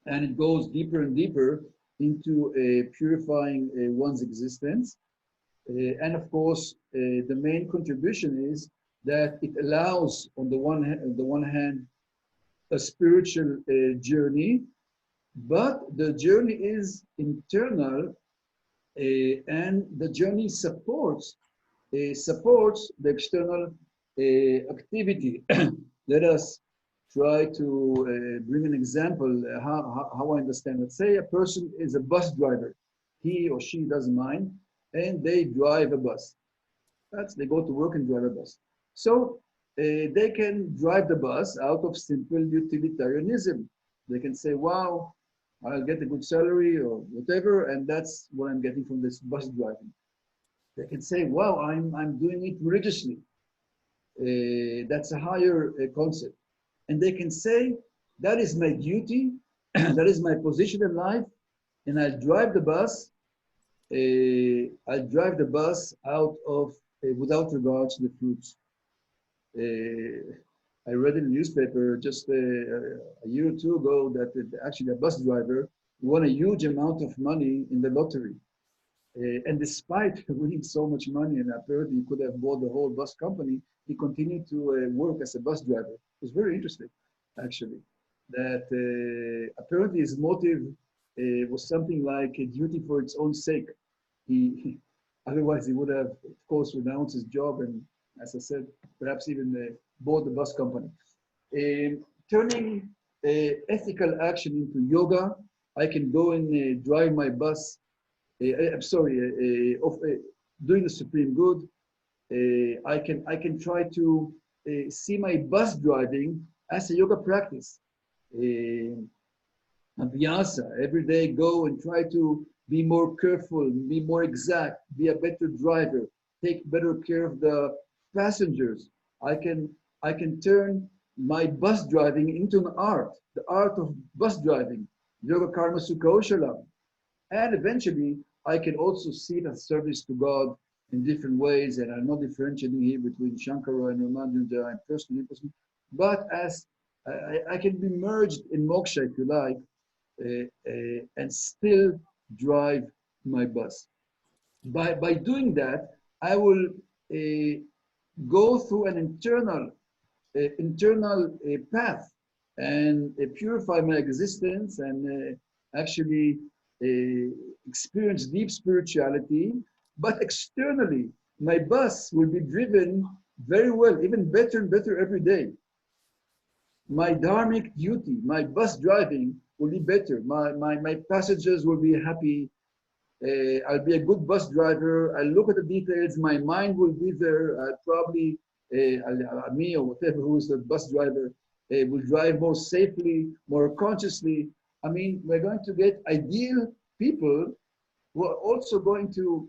and it goes deeper and deeper into purifying one's existence. And of course, the main contribution is that it allows, on the one hand, a spiritual journey, but the journey is internal, and the journey supports the external activity. Let us try to bring an example how I understand. Let's say a person is a bus driver. He or she doesn't mind, and they drive a bus. They go to work and drive a bus. So they can drive the bus out of simple utilitarianism. They can say, wow, I'll get a good salary or whatever, and that's what I'm getting from this bus driving. They can say, wow, I'm doing it religiously. That's a higher concept. And they can say, that is my duty, that is my position in life, and I drive the bus. I drive the bus out of without regard to the fruits. I read in the newspaper just a year or 2 ago that actually a bus driver won a huge amount of money in the lottery. And despite winning so much money, and apparently he could have bought the whole bus company, he continued to work as a bus driver. It was very interesting, actually, that apparently his motive was something like a duty for its own sake. Otherwise he would have, of course, renounced his job and, as I said, perhaps even bought the bus company. Turning ethical action into yoga, I can go and drive my bus. I'm sorry, doing the supreme good. I can try to see my bus driving as a yoga practice. Abhyasa, every day go and try to be more careful, be more exact, be a better driver, take better care of the passengers. I can turn my bus driving into an art, the art of bus driving, yoga karma sukha oshalam. And eventually, I can also see it as service to God in different ways, and I'm not differentiating here between Shankara and Ramanujana and personal interest, but as I can be merged in moksha, if you like, and still drive my bus. By doing that, I will go through an internal path and purify my existence and actually experience deep spirituality, but externally, my bus will be driven very well, even better and better every day. My dharmic duty, my bus driving will be better. My passengers will be happy. I'll be a good bus driver. I'll look at the details. My mind will be there. I'll probably, me or whatever who is the bus driver, will drive more safely, more consciously. I mean, we're going to get ideal people who are also going to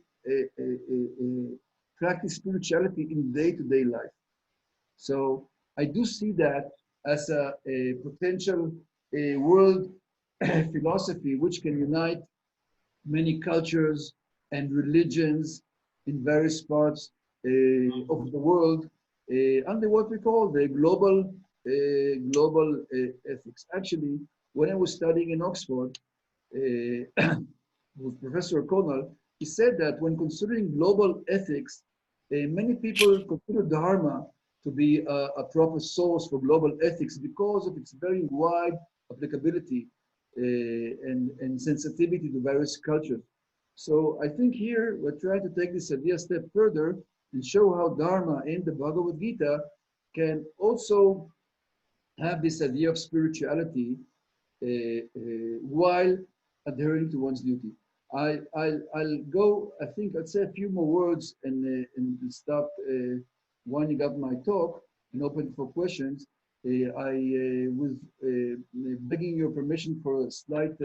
practice spirituality in day-to-day life. So I do see that as a potential world philosophy which can unite many cultures and religions in various parts of the world under what we call the global ethics. Actually, when I was studying in Oxford, with Professor O'Connell, he said that when considering global ethics, many people consider Dharma to be a proper source for global ethics because of its very wide applicability and sensitivity to various cultures. So I think here we're trying to take this idea a step further and show how Dharma in the Bhagavad Gita can also have this idea of spirituality while adhering to one's duty. I'll go, I think I'll say a few more words and start winding up my talk and open for questions. I was begging your permission for a slight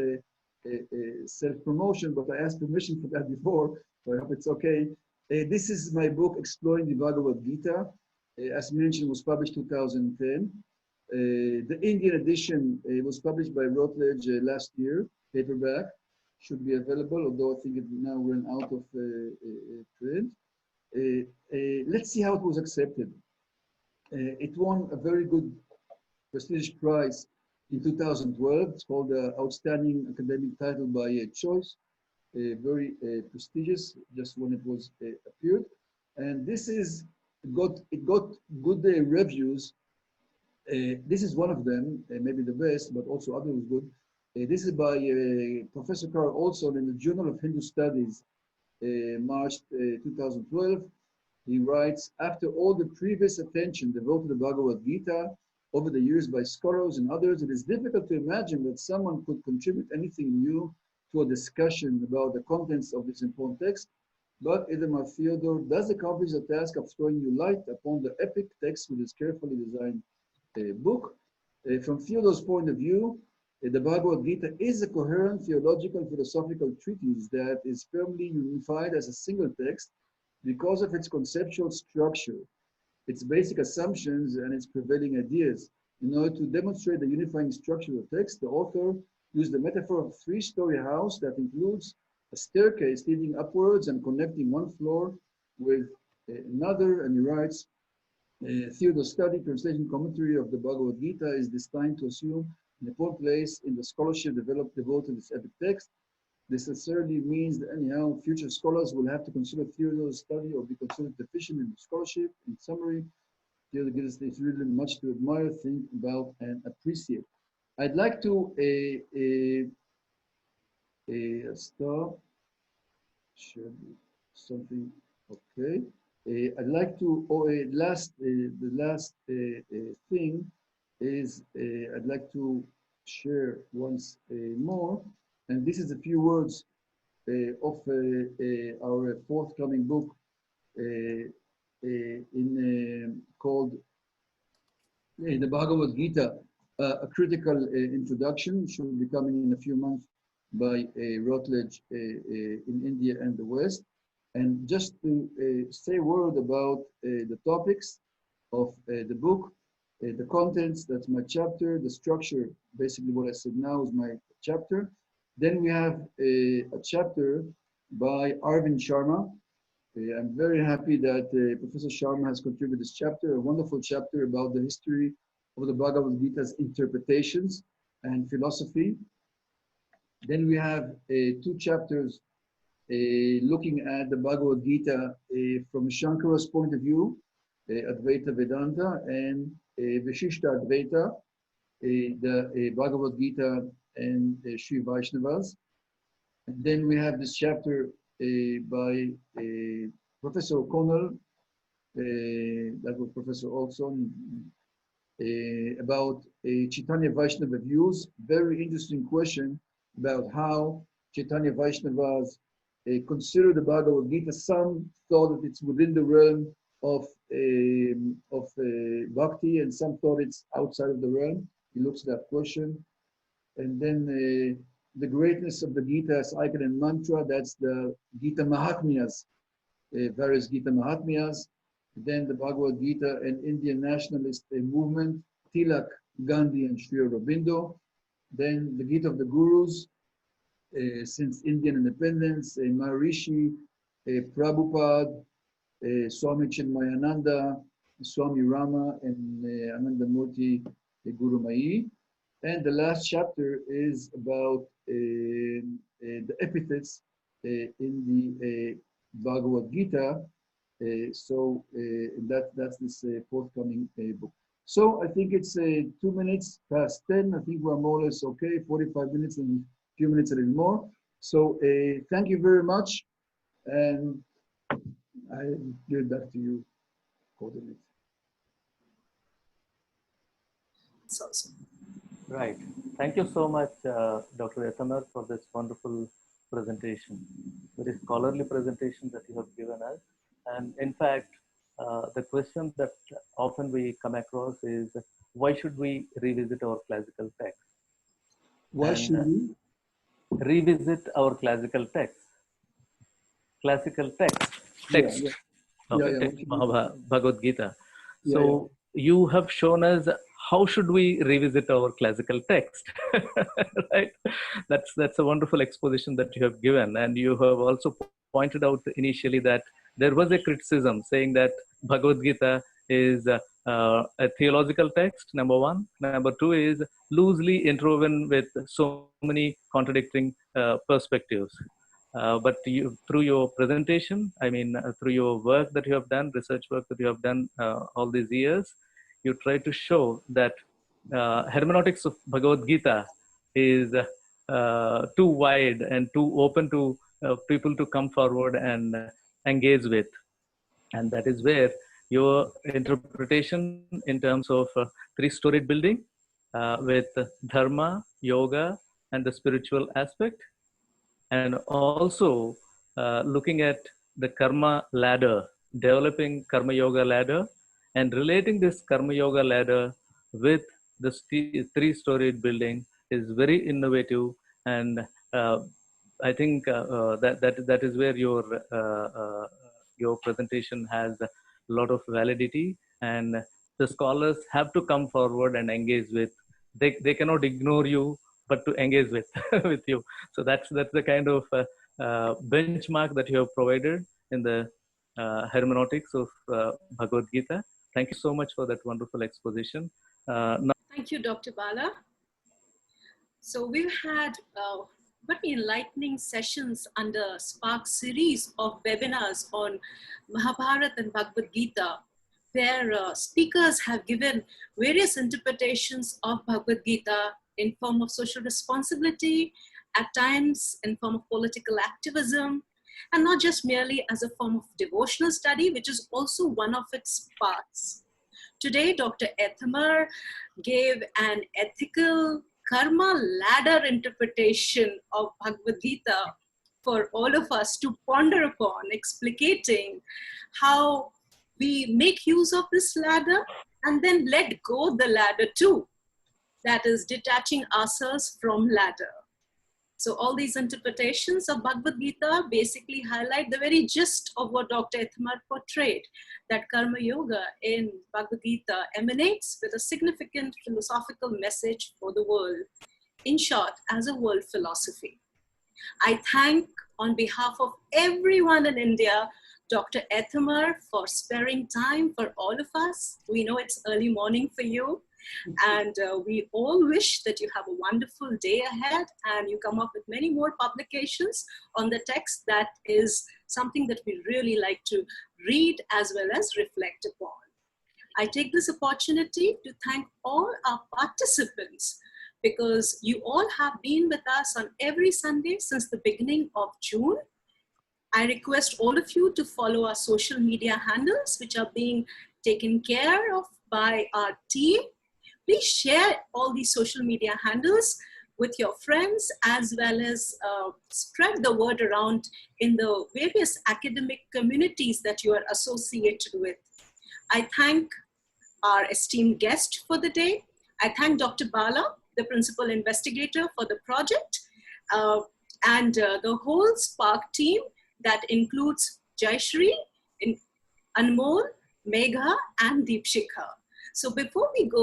self-promotion, but I asked permission for that before, so I hope it's okay. This is my book, Exploring the Bhagavad-gītā. As mentioned, was published 2010. The Indian edition was published by Routledge last year, paperback. Should be available, although I think it now ran out of print. Let's see how it was accepted. It won a very good prestigious prize in 2012. It's called Outstanding Academic Title by Choice. Very prestigious, just when it was appeared. And this is, it got good reviews. This is one of them, maybe the best, but also other was good. This is by Professor Carl Olson in the Journal of Hindu Studies, March 2012. He writes, after all the previous attention devoted to the Bhagavad-gītā over the years by scholars and others, it is difficult to imagine that someone could contribute anything new to a discussion about the contents of this important text. But Ithamar Theodor does accomplish the task of throwing new light upon the epic text with his carefully designed book. From Theodor's point of view, the Bhagavad-gītā is a coherent theological philosophical treatise that is firmly unified as a single text because of its conceptual structure, its basic assumptions, and its prevailing ideas. In order to demonstrate the unifying structure of the text, the author used the metaphor of a three-story house that includes a staircase leading upwards and connecting one floor with another, and he writes, Theodor's study, translation, commentary of the Bhagavad-gītā is destined to assume an important place in the scholarship devoted to this epic text. This necessarily means that anyhow, future scholars will have to consider Theodor's study or be considered deficient in the scholarship. In summary, Theodor gives us really much to admire, think about, and appreciate. I'd like to start, share something, okay. I'd like to, the last thing is I'd like to share once more, and this is a few words of our forthcoming book called the Bhagavad-gītā, a critical introduction, should be coming in a few months by Routledge in India and the West. And just to say a word about the topics of the book, the contents, that's my chapter, the structure, basically what I said now is my chapter. Then we have a chapter by Arvind Sharma. I'm very happy that Professor Sharma has contributed this chapter, a wonderful chapter about the history of the Bhagavad-gītā's interpretations and philosophy. Then we have two chapters looking at the Bhagavad-gītā from Shankara's point of view, Advaita Vedanta, and Vishishta Advaita, the Bhagavad-gītā and Sri Vaishnavas. And then we have this chapter by Professor O'Connell, that was Professor Olson, about Chaitanya Vaishnava views. Very interesting question about how Chaitanya Vaishnavas consider the Bhagavad-gītā. Some thought that it's within the realm of bhakti, and some thought it's outside of the realm. He looks at that question. And then the greatness of the Gita as icon and mantra, that's the Gita Mahatmyas, various Gita Mahatmyas. Then the Bhagavad-gītā and Indian nationalist movement, Tilak, Gandhi, and Sri Aurobindo. Then the Gita of the Gurus, since Indian independence, Maharishi, Prabhupada, Swami Chinmayananda, Swami Rama, and Anandamurti Guru Mai. And the last chapter is about the epithets in the Bhagavadgītā. So that's this forthcoming book. So I think it's 2 minutes past 10. I think we're more or less okay, 45 minutes and a few minutes a little more. So thank you very much. And I give it back to you, coordinate. So. Right. Thank you so much, Dr. Ithamar, for this wonderful presentation. Very scholarly presentation that you have given us. And in fact, the question that often we come across is, why should we revisit our classical text? Why should we? Revisit our classical text. Classical text. Bhagavad-gītā. So you have shown us how should we revisit our classical text, right? That's a wonderful exposition that you have given. And you have also pointed out initially that there was a criticism saying that Bhagavad-gītā is a theological text, number one. Number two is loosely interwoven with so many contradicting perspectives. But through your presentation, I mean, through your work that you have done, research work that you have done all these years, you try to show that hermeneutics of Bhagavad-gītā is too wide and too open to people to come forward and engage with. And that is where your interpretation in terms of three-storied building with dharma, yoga, and the spiritual aspect, and also looking at the karma ladder, developing karma yoga ladder, and relating this karma yoga ladder with the three-storied building is very innovative. And I think that is where your presentation has a lot of validity, and the scholars have to come forward and engage with. They cannot ignore you, but to engage with with you. So that's the kind of benchmark that you have provided in the hermeneutics of Bhagavad-gītā. Thank you so much for that wonderful exposition. Thank you, Dr. Bala. So we've had very enlightening sessions under Spark series of webinars on Mahabharata and Bhagavad-gītā, where speakers have given various interpretations of Bhagavad-gītā in form of social responsibility, at times in form of political activism, and not just merely as a form of devotional study, which is also one of its parts. Today, Dr. Ithamar gave an ethical karma ladder interpretation of Bhagavad-gītā for all of us to ponder upon, explicating how we make use of this ladder and then let go the ladder too. That is detaching ourselves from ladder. So all these interpretations of Bhagavad-gītā basically highlight the very gist of what Dr. Ithamar portrayed, that Karma Yoga in Bhagavad-gītā emanates with a significant philosophical message for the world. In short, as a world philosophy. I thank, on behalf of everyone in India, Dr. Ithamar for sparing time for all of us. We know it's early morning for you. And we all wish that you have a wonderful day ahead and you come up with many more publications on the text. That is something that we really like to read as well as reflect upon. I take this opportunity to thank all our participants, because you all have been with us on every Sunday since the beginning of June. I request all of you to follow our social media handles, which are being taken care of by our team. Please share all these social media handles with your friends, as well as spread the word around in the various academic communities that you are associated with. I thank our esteemed guest for the day. I thank Dr. Bala, the principal investigator, for the project, and the whole Spark team that includes Jayashree, Anmol, Megha, and Deepshikha. So before we go,